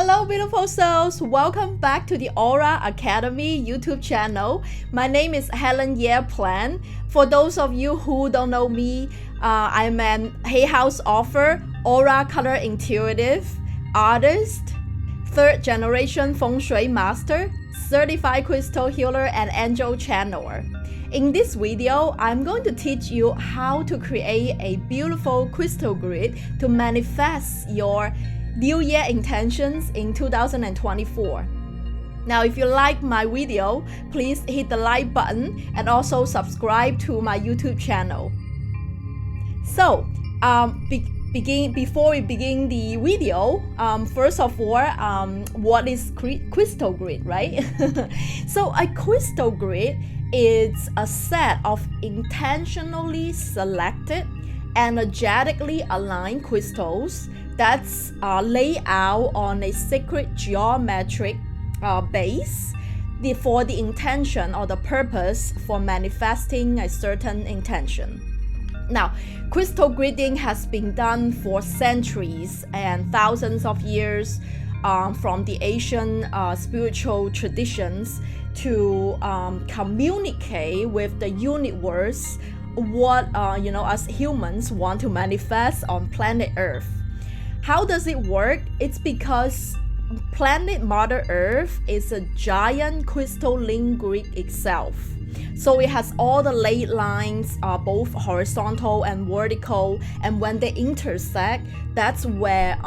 Hello beautiful souls, welcome back to the Aura Academy YouTube channel. My name is Helen Plan. For those of you who don't know me, I'm an Hay House author, Aura Color Intuitive, artist, third generation Fengshui master, certified crystal healer and angel channeler. In this video, I'm going to teach you how to create a beautiful crystal grid to manifest your New Year intentions in 2024. Now, if you like my video, please hit the like button and also subscribe to my YouTube channel. So, before we begin the video, first of all, what is crystal grid, right? So, a crystal grid is a set of intentionally selected, energetically aligned crystals that's laid out on a sacred geometric base for the intention or the purpose for manifesting a certain intention. Now, crystal gridding has been done for centuries and thousands of years from the Asian spiritual traditions to communicate with the universe what us humans want to manifest on planet Earth. How does it work? It's because planet Mother Earth is a giant crystalline grid itself. So it has all the ley lines, both horizontal and vertical, and when they intersect, that's where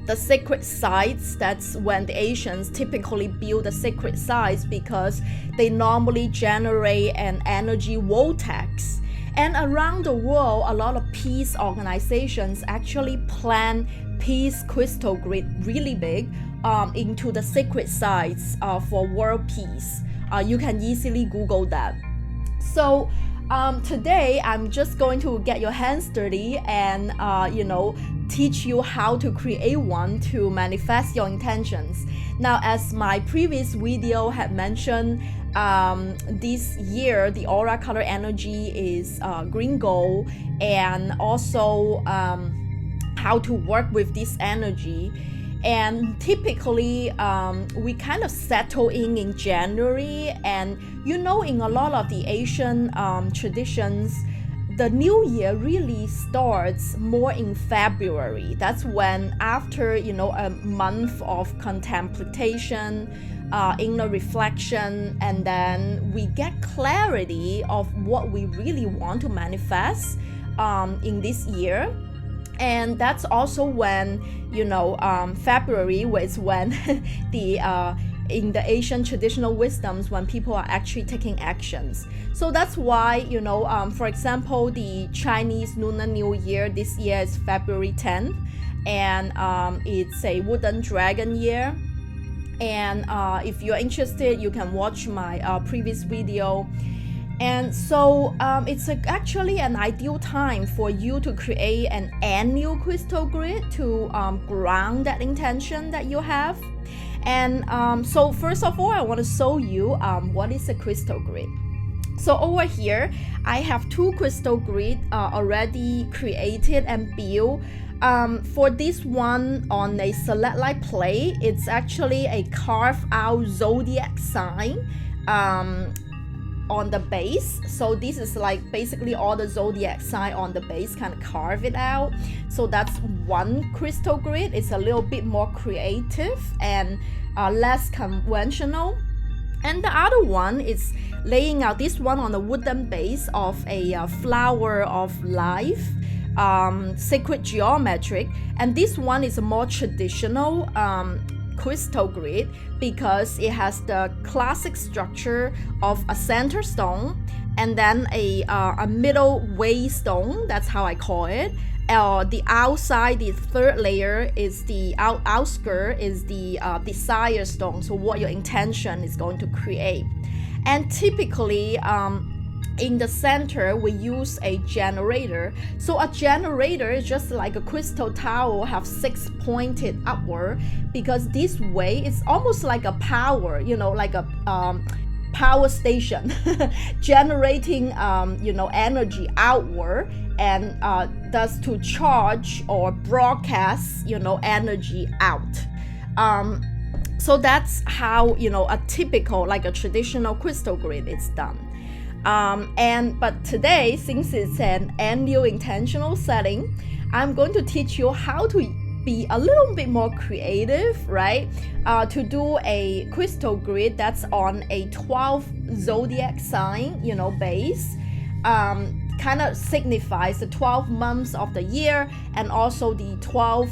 the sacred sites, that's when the Asians typically build the sacred sites because they normally generate an energy vortex. And around the world, a lot of peace organizations actually plan peace crystal grid really big into the sacred sites for world peace. You can easily Google that. So today, I'm just going to get your hands dirty and teach you how to create one to manifest your intentions. Now, as my previous video had mentioned, this year the aura color energy is green gold, and also how to work with this energy. And typically we kind of settle in January, and in a lot of the Asian traditions, the new year really starts more in February. That's when, after a month of contemplation, inner reflection, and then we get clarity of what we really want to manifest in this year. And that's also when February is when the in the Asian traditional wisdoms, when people are actually taking actions. So that's why for example, the Chinese Lunar New Year this year is February 10th, and it's a wooden dragon year. And if you're interested, you can watch my previous video. And so it's actually an ideal time for you to create an annual crystal grid to ground that intention that you have. And so first of all, I want to show you what is a crystal grid. So over here, I have two crystal grids already created and built. For this one on a select light plate, it's actually a carved out zodiac sign on the base. So this is like basically all the zodiac sign on the base, kind of carve it out. So that's one crystal grid. It's a little bit more creative and less conventional. And the other one is laying out this one on a wooden base of a flower of life, sacred geometric. And this one is a more traditional crystal grid because it has the classic structure of a center stone and then a middle way stone. That's how I call it. The outside, the third layer is the outskirt is the desire stone. So what your intention is going to create. And typically in the center, we use a generator. So a generator is just like a crystal tower, have 6 pointed upward, because this way it's almost like a power, like a power station generating energy outward, and thus to charge or broadcast energy out. So that's how, a typical, like a traditional crystal grid is done. But today, since it's an annual intentional setting, I'm going to teach you how to be a little bit more creative, right? To do a crystal grid that's on a 12 zodiac sign, base. Kind of signifies the 12 months of the year and also the 12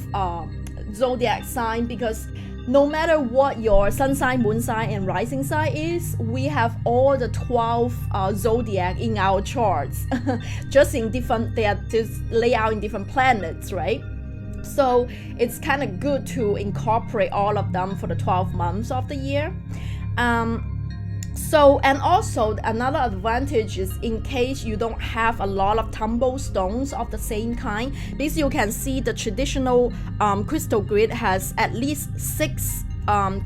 zodiac sign, because no matter what your sun sign, moon sign, and rising sign is, we have all the 12 zodiac in our charts, just in different, they are just laid out in different planets, right? So it's kind of good to incorporate all of them for the 12 months of the year. And also another advantage is in case you don't have a lot of tumble stones of the same kind, this you can see the traditional crystal grid has at least 6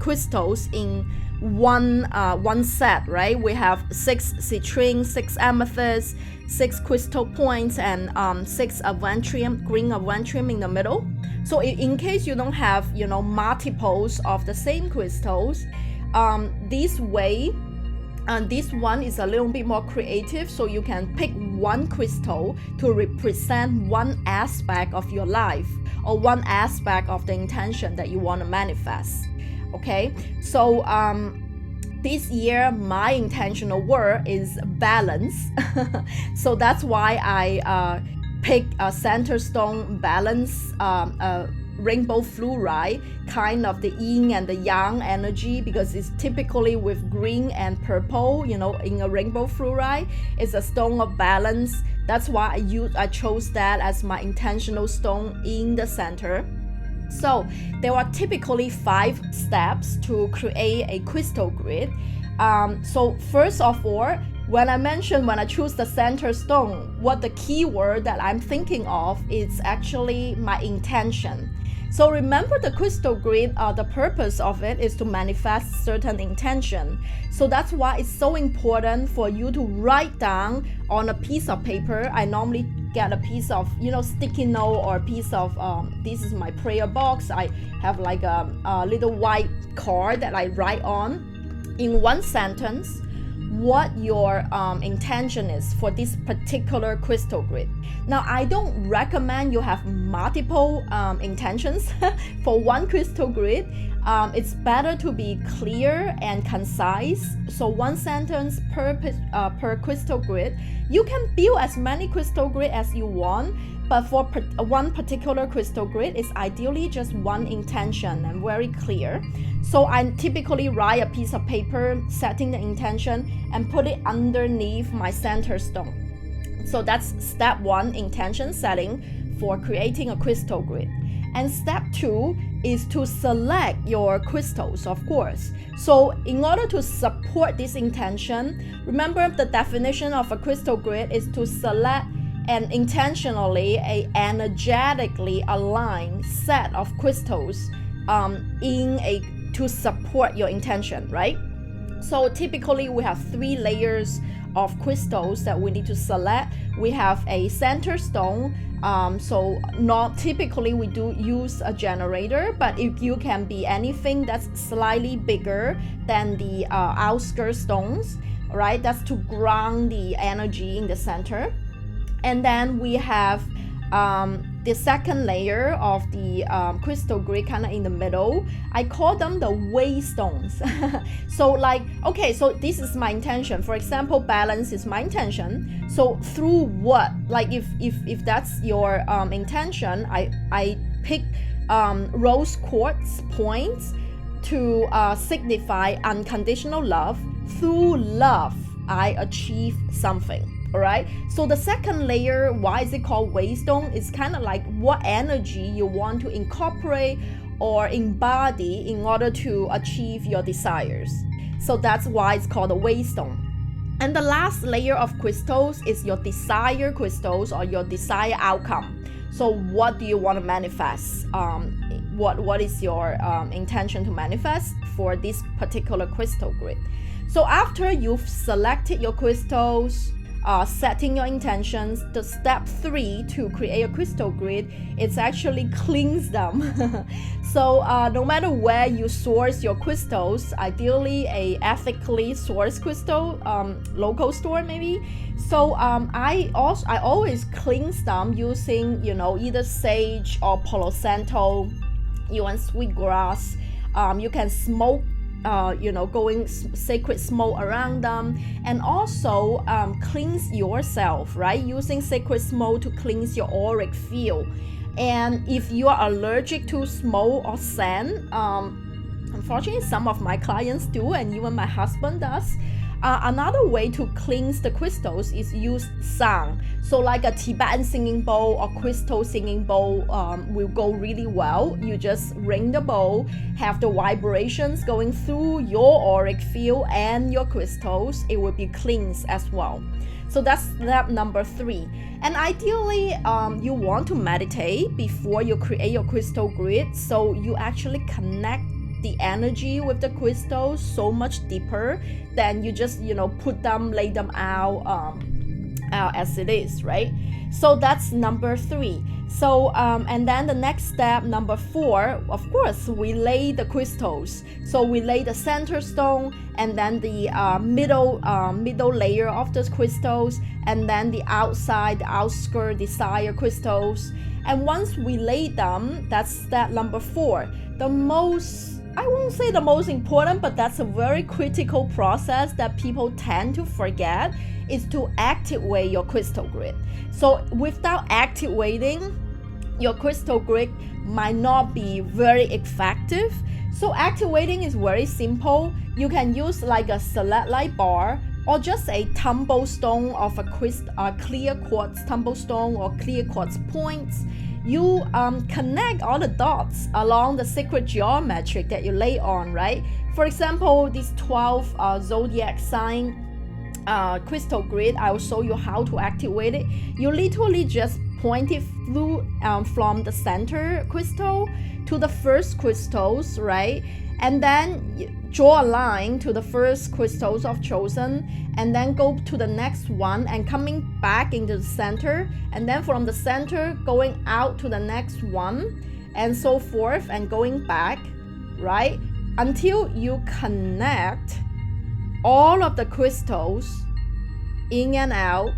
crystals in one set, right? We have 6 citrine, 6 amethyst, 6 crystal points, and 6 aventrium, green aventrium in the middle. So in case you don't have, multiples of the same crystals, this way, this one is a little bit more creative, so you can pick one crystal to represent one aspect of your life or one aspect of the intention that you want to manifest. Okay, so this year my intentional word is balance. So that's why I picked a center stone balance, rainbow fluoride, kind of the yin and the yang energy, because it's typically with green and purple, in a rainbow fluoride. It's a stone of balance. That's why I chose that as my intentional stone in the center. So there are typically 5 steps to create a crystal grid. So first of all, when I choose the center stone, what the keyword that I'm thinking of is actually my intention. So remember, the crystal grid, the purpose of it is to manifest certain intention. So that's why it's so important for you to write down on a piece of paper. I normally get a piece of, sticky note or a piece of, this is my prayer box. I have like a little white card that I write on in one sentence what your intention is for this particular crystal grid. Now, I don't recommend you have multiple intentions for one crystal grid. It's better to be clear and concise. So one sentence per crystal grid. You can build as many crystal grid as you want, but for one particular crystal grid, it's ideally just one intention and very clear. So I typically write a piece of paper setting the intention and put it underneath my center stone. So that's step 1, intention setting for creating a crystal grid. And step 2 is to select your crystals, of course. So in order to support this intention, remember the definition of a crystal grid is to select and intentionally energetically aligned set of crystals to support your intention, right? So typically we have 3 layers of crystals that we need to select. We have a center stone. So not typically we do use a generator, but if you can be anything that's slightly bigger than the outskirt stones, right? That's to ground the energy in the center. And then we have the second layer of the crystal grid, kind of in the middle. I call them the waystones. So so this is my intention. For example, balance is my intention. So through what? Like if that's your intention, I pick rose quartz points to signify unconditional love. Through love, I achieve something. All right. So the second layer, why is it called waystone? It's kind of like what energy you want to incorporate or embody in order to achieve your desires. So that's why it's called a waystone. And the last layer of crystals is your desire crystals or your desired outcome. So what do you want to manifest? What is your intention to manifest for this particular crystal grid? So after you've selected your crystals, setting your intentions, the step 3 to create a crystal grid, it's actually cleanse them. So no matter where you source your crystals, ideally a ethically sourced crystal, local store maybe. So I always cleanse them using, either sage or Palo Santo, even sweetgrass. You can smoke, going sacred smoke around them, and also cleanse yourself, right? Using sacred smoke to cleanse your auric field. And if you are allergic to smoke or scent, unfortunately some of my clients do, and even my husband does. Another way to cleanse the crystals is use sound. So like a Tibetan singing bowl or crystal singing bowl will go really well. You just ring the bowl, have the vibrations going through your auric field and your crystals. It will be cleansed as well. So that's step number 3. And ideally, you want to meditate before you create your crystal grid, so you actually connect the energy with the crystals so much deeper than you just put them, lay them out as it is, right? So that's number 3. So and then the next step, number 4, of course, we lay the crystals. So we lay the center stone, and then the middle layer of those crystals, and then the outside, the outskirt, desire crystals. And once we lay them, that's step number 4. I won't say the most important, but that's a very critical process that people tend to forget, is to activate your crystal grid. So without activating, your crystal grid might not be very effective. So activating is very simple. You can use like a select light bar, or just a tumble stone of a clear quartz tumble stone or clear quartz points. You connect all the dots along the sacred geometric that you lay on, right? For example, this 12 Zodiac sign crystal grid, I will show you how to activate it. You literally just point it through from the center crystal to the first crystals, right? And then draw a line to the first crystals of chosen, and then go to the next one and coming back into the center, and then from the center going out to the next one, and so forth, and going back, right? Until you connect all of the crystals in and out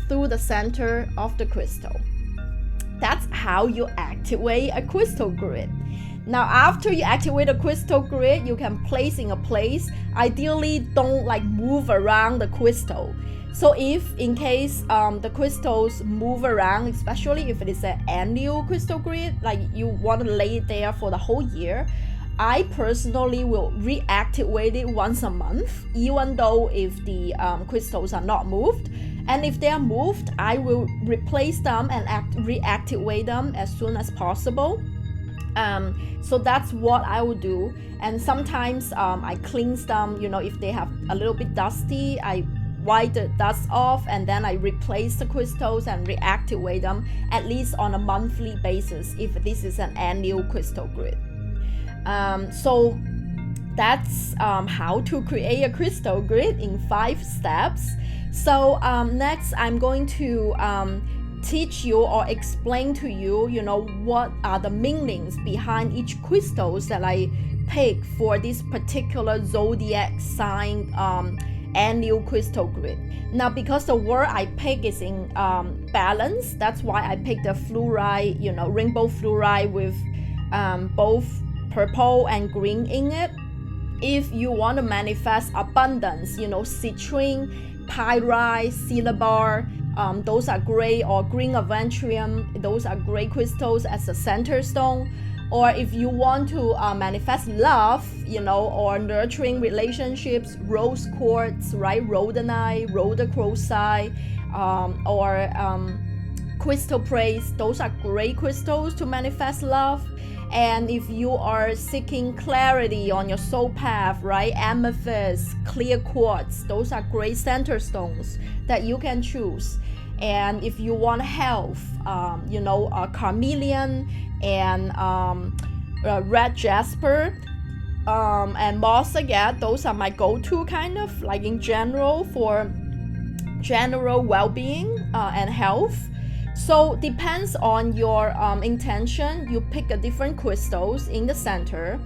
through the center of the crystal. That's how you activate a crystal grid. Now, after you activate a crystal grid, you can place in a place. Ideally, don't move around the crystal. So if in case the crystals move around, especially if it is an annual crystal grid, like you want to lay it there for the whole year, I personally will reactivate it once a month, even though if the crystals are not moved. And if they are moved, I will replace them and reactivate them as soon as possible. So that's what I will do. And sometimes I cleanse them, if they have a little bit dusty, I wipe the dust off, and then I replace the crystals and reactivate them at least on a monthly basis if this is an annual crystal grid. So that's how to create a crystal grid in 5 steps. So next I'm going to teach you or explain to you, what are the meanings behind each crystals that I pick for this particular zodiac sign annual crystal grid. Now, because the word I pick is in balance, that's why I picked the fluoride, rainbow fluoride with both purple and green in it. If you want to manifest abundance, citrine, pyrite, cinnabar, those are great, or green aventurine, those are great crystals as a center stone. Or if you want to manifest love, or nurturing relationships, rose quartz, right? Rhodonite, rhodochrosite, or crystal praise, those are great crystals to manifest love. And if you are seeking clarity on your soul path, right? Amethyst, clear quartz, those are great center stones that you can choose. And if you want health, carnelian and red jasper and moss agate, those are my go-to kind of in general for general well-being and health. So depends on your intention. You pick a different crystals in the center,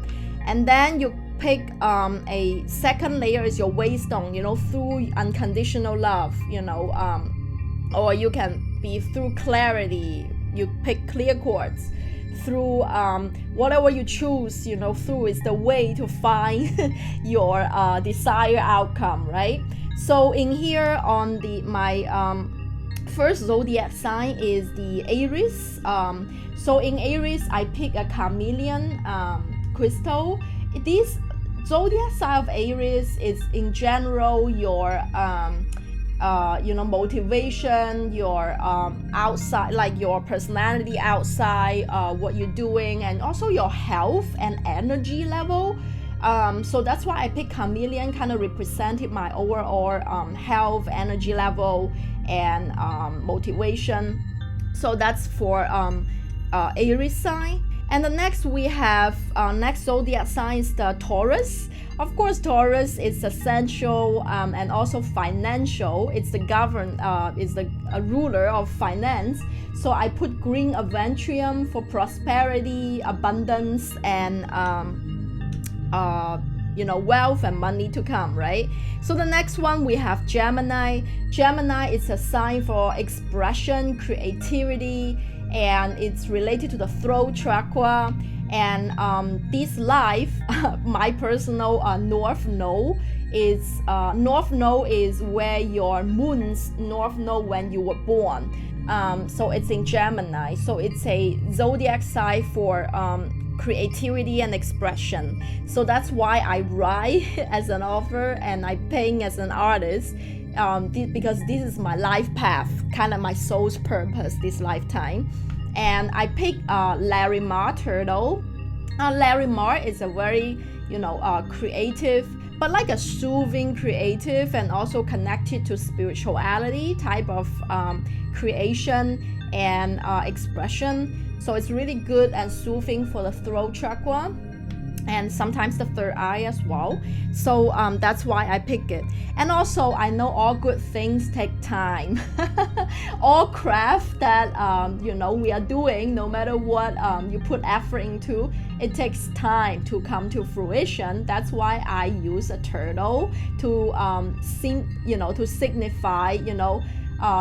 and then you pick a second layer is your waystone, through unconditional love, or you can be through clarity. You pick clear quartz. Through whatever you choose, through is the way to find your desired outcome, right? So in here on my first zodiac sign is the Aries. So in Aries, I pick a chameleon crystal. This zodiac sign of Aries is in general your motivation, your outside, like your personality outside, what you're doing, and also your health and energy level. So that's why I picked chameleon, kind of represented my overall health, energy level, and motivation. So that's for Aries sign. And the next we have next zodiac sign is the Taurus. Of course, Taurus is essential and also financial. It's a ruler of finance. So I put green aventurine for prosperity, abundance, and wealth and money to come, right? So the next one we have Gemini. Gemini is a sign for expression, creativity, and it's related to the throat chakra. And this life, my personal North Node is where your moon's North Node when you were born. So it's in Gemini. So it's a zodiac sign for creativity and expression. So that's why I write as an author and I paint as an artist, because this is my life path, kind of my soul's purpose this lifetime. And I picked Larry Ma turtle. Larry Ma is a very creative, but like a soothing creative, and also connected to spirituality type of creation and expression. So it's really good and soothing for the throat chakra, and sometimes the third eye as well. So that's why I pick it. And also I know all good things take time. All craft that we are doing, no matter what you put effort into, it takes time to come to fruition. That's why I use a turtle to to signify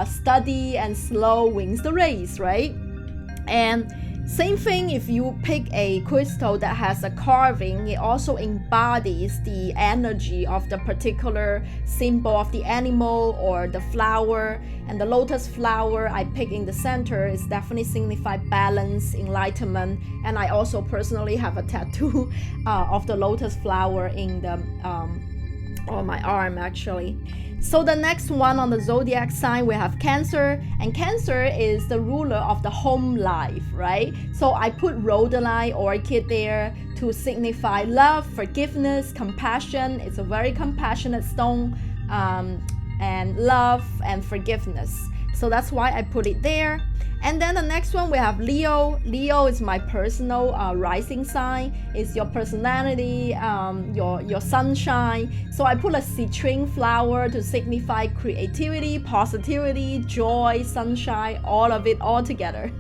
study and slow wins the race, right? And same thing, if you pick a crystal that has a carving, it also embodies the energy of the particular symbol of the animal or the flower. And the lotus flower I pick in the center is definitely signify balance, enlightenment. And I also personally have a tattoo of the lotus flower in the on my arm actually. So the next one on the zodiac sign, we have Cancer, and Cancer is the ruler of the home life, right? So I put rhodolite orchid there to signify love, forgiveness, compassion. It's a very compassionate stone, and love and forgiveness. So that's why I put it there. And then the next one we have Leo. Leo is my personal rising sign. It's your personality, your sunshine. So I put a citrine flower to signify creativity, positivity, joy, sunshine, all of it all together.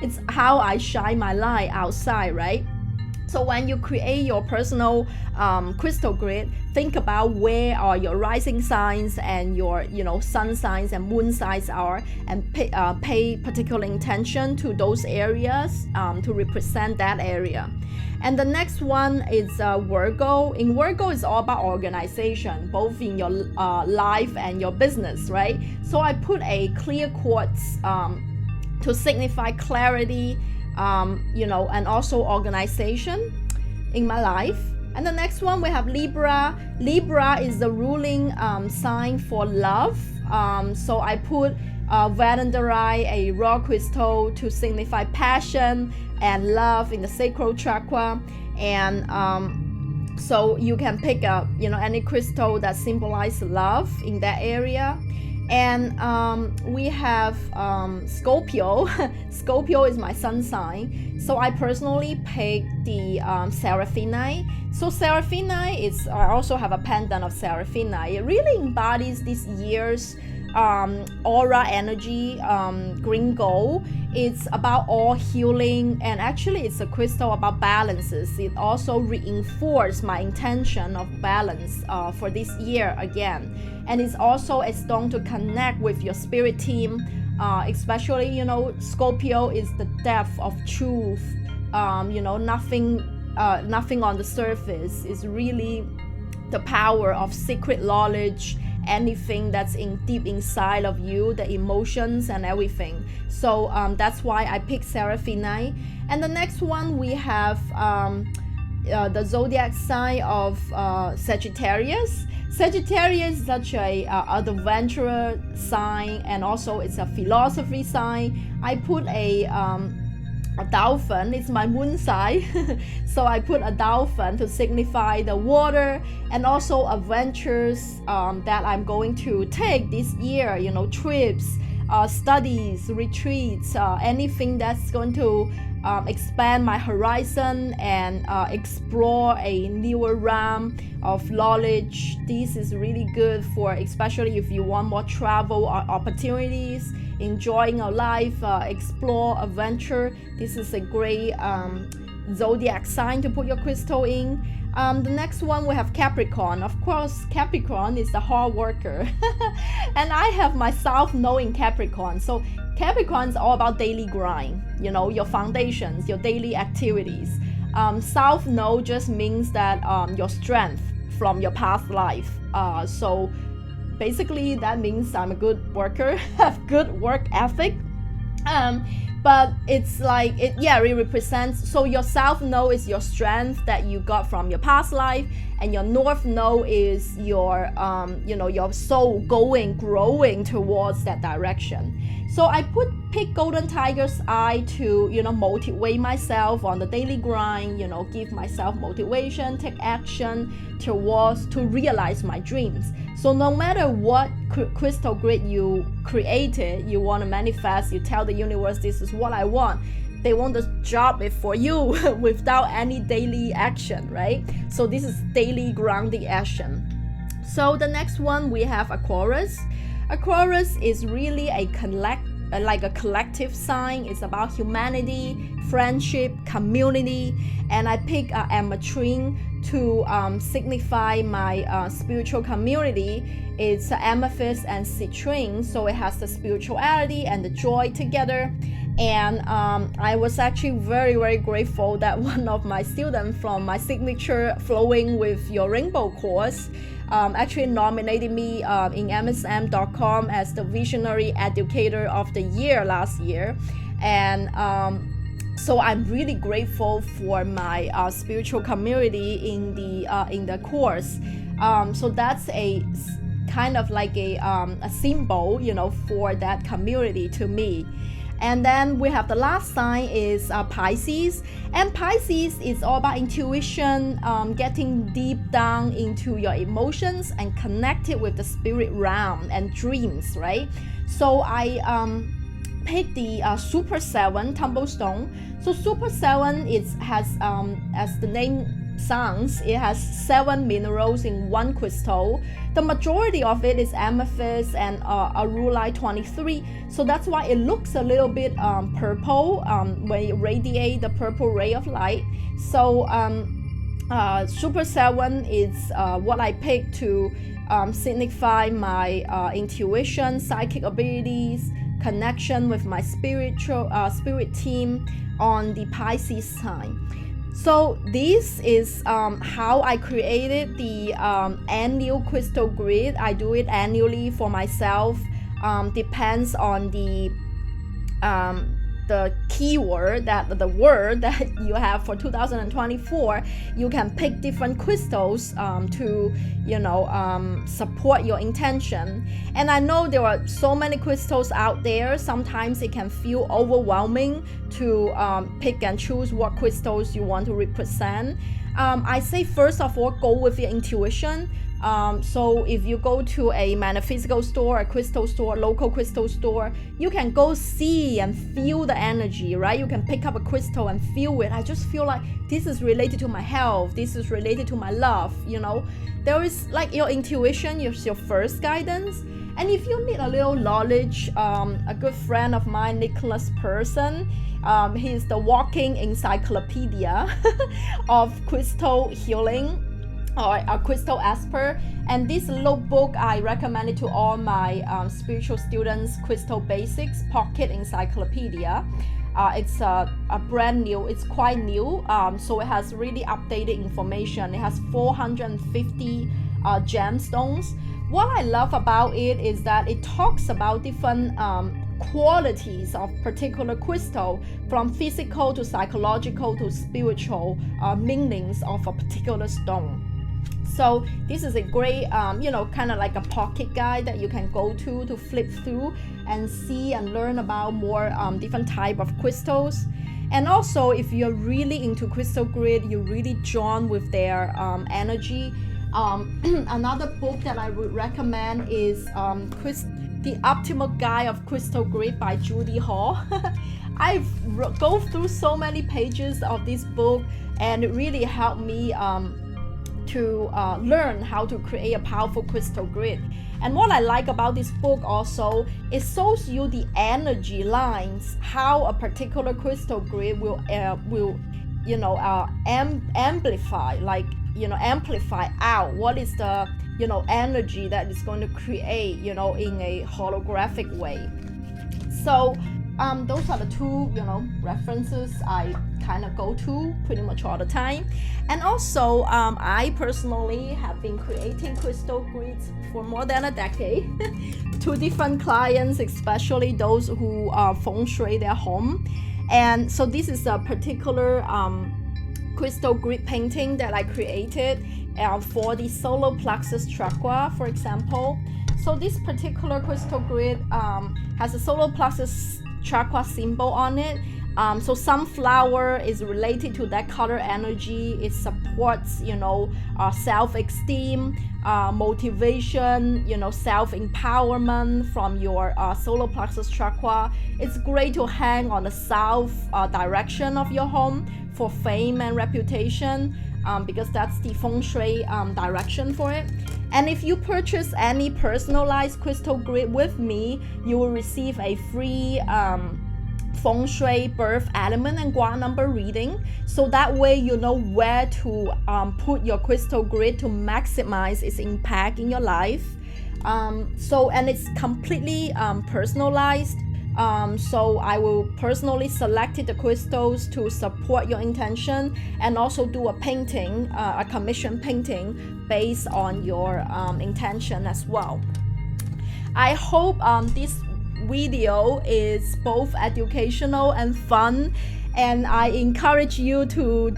It's how I shine my light outside, right? So when you create your personal crystal grid, think about where are your rising signs and your sun signs and moon signs are, and pay particular intention to those areas to represent that area. And the next one is Virgo. In Virgo, it's all about organization, both in your life and your business, right? So I put a clear quartz to signify clarity, and also organization in my life. And the next one we have Libra. Libra is the ruling sign for love. So I put Vanadorite, a raw crystal, to signify passion and love in the sacral chakra. And so you can pick up any crystal that symbolizes love in that area. And we have Scorpio. Scorpio is my sun sign. So I personally picked the Seraphinite. So Seraphinite I also have a pendant of Seraphinite. It really embodies this year's aura energy, green gold. It's about all healing, and actually it's a crystal about balances. It also reinforced my intention of balance for this year again. And it's also a stone to connect with your spirit team, especially, you know, Scorpio is the depth of truth. You know, nothing on the surface. Is really the power of secret knowledge, anything that's deep inside of you, the emotions and everything. So that's why I picked Seraphine. And the next one we have the zodiac sign of Sagittarius. Sagittarius is such a adventurer sign, and also it's a philosophy sign. I put a dolphin. It's my moon sign. So I put a dolphin to signify the water, and also adventures that I'm going to take this year, you know, trips, studies, retreats, anything that's going to expand my horizon and explore a newer realm of knowledge. This is really good for, especially if you want more travel opportunities, enjoying a life, explore, adventure. This is a great zodiac sign to put your crystal in. The next one we have Capricorn. Of course, Capricorn is the hard worker. And I have my South Node in Capricorn. So Capricorn is all about daily grind, you know, your foundations, your daily activities. South Node just means that your strength from your past life. So basically that means I'm a good worker, have good work ethic. But it's like it represents, so your South Node is your strength that you got from your past life, and your North Node is your your soul growing towards that direction. So I pick Golden Tiger's Eye to, you know, motivate myself on the daily grind, you know, give myself motivation, take action to realize my dreams. So no matter what crystal grid you created, you want to manifest, you tell the universe, this is what I want. They want to job it for you without any daily action, right? So this is daily grounding action. So the next one we have Aquarius. Aquarius is really a collective sign. It's about humanity, friendship, community, and I pick ametrine to signify my spiritual community. It's amethyst and citrine, so it has the spirituality and the joy together. And I was actually very, very grateful that one of my students from my signature Flowing with Your Rainbow course actually nominated me in MSM.com as the Visionary Educator of the Year last year. And so I'm really grateful for my spiritual community in the course. So that's a kind of like a symbol, you know, for that community to me. And then we have the last sign is Pisces. And Pisces is all about intuition, getting deep down into your emotions and connected with the spirit realm and dreams, right? So I picked the Super 7 Tumblestone. So Super 7 has, as the name sounds, it has 7 minerals in one crystal. The majority of it is amethyst and arulite 23. So that's why it looks a little bit purple when it radiates the purple ray of light. So Super 7 is what I picked to signify my intuition, psychic abilities, connection with my spirit team on the Pisces sign. So this is how I created the annual crystal grid. I do it annually for myself. Depends on the keyword, the word that you have for 2024. You can pick different crystals to, you know, support your intention. And I know there are so many crystals out there. Sometimes it can feel overwhelming to pick and choose what crystals you want to represent. I say first of all, go with your intuition. So if you go to a metaphysical store, a crystal store, local crystal store, you can go see and feel the energy, right? You can pick up a crystal and feel it. I just feel like this is related to my health, this is related to my love, you know. There is like your intuition, your first guidance. And if you need a little knowledge, a good friend of mine, Nicholas Person, he's the walking encyclopedia of crystal healing, or a crystal expert. And this little book, I recommend it to all my spiritual students, Crystal Basics Pocket Encyclopedia. It's a brand new, it's quite new, so it has really updated information. It has 450 gemstones. What I love about it is that it talks about different qualities of particular crystal, from physical to psychological to spiritual meanings of a particular stone. So this is a great, kind of like a pocket guide that you can go to flip through and see and learn about more different type of crystals. And also, if you're really into crystal grid, you're really drawn with their energy. Another book that I would recommend is The Optimal Guide of Crystal Grid by Judy Hall. I've go through so many pages of this book, and it really helped me to learn how to create a powerful crystal grid. And what I like about this book also, it shows you the energy lines, how a particular crystal grid will amplify, amplify out what is the energy that is going to create in a holographic way. So those are the two references I kind of go to pretty much all the time. And also I personally have been creating crystal grids for more than a decade to different clients, especially those who feng shui their home. And so this is a particular crystal grid painting that I created for the solar plexus chakra, for example. So this particular crystal grid has a solar plexus chakra symbol on it. So sunflower is related to that color energy. It supports, self-esteem, motivation, self-empowerment from your solar plexus chakra. It's great to hang on the south direction of your home for fame and reputation, because that's the feng shui direction for it. And if you purchase any personalized crystal grid with me, you will receive a free feng shui birth element and gua number reading, so that way you know where to put your crystal grid to maximize its impact in your life. And it's completely personalized. So I will personally select the crystals to support your intention, and also do a painting, a commission painting based on your intention as well. I hope this video is both educational and fun, and I encourage you to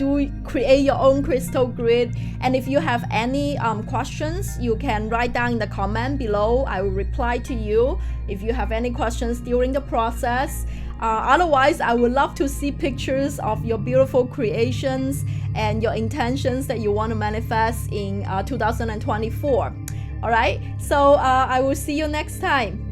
create your own crystal grid. And if you have any questions, you can write down in the comment below. I will reply to you if you have any questions during the process. Otherwise, I would love to see pictures of your beautiful creations and your intentions that you want to manifest in 2024. All right, so I will see you next time.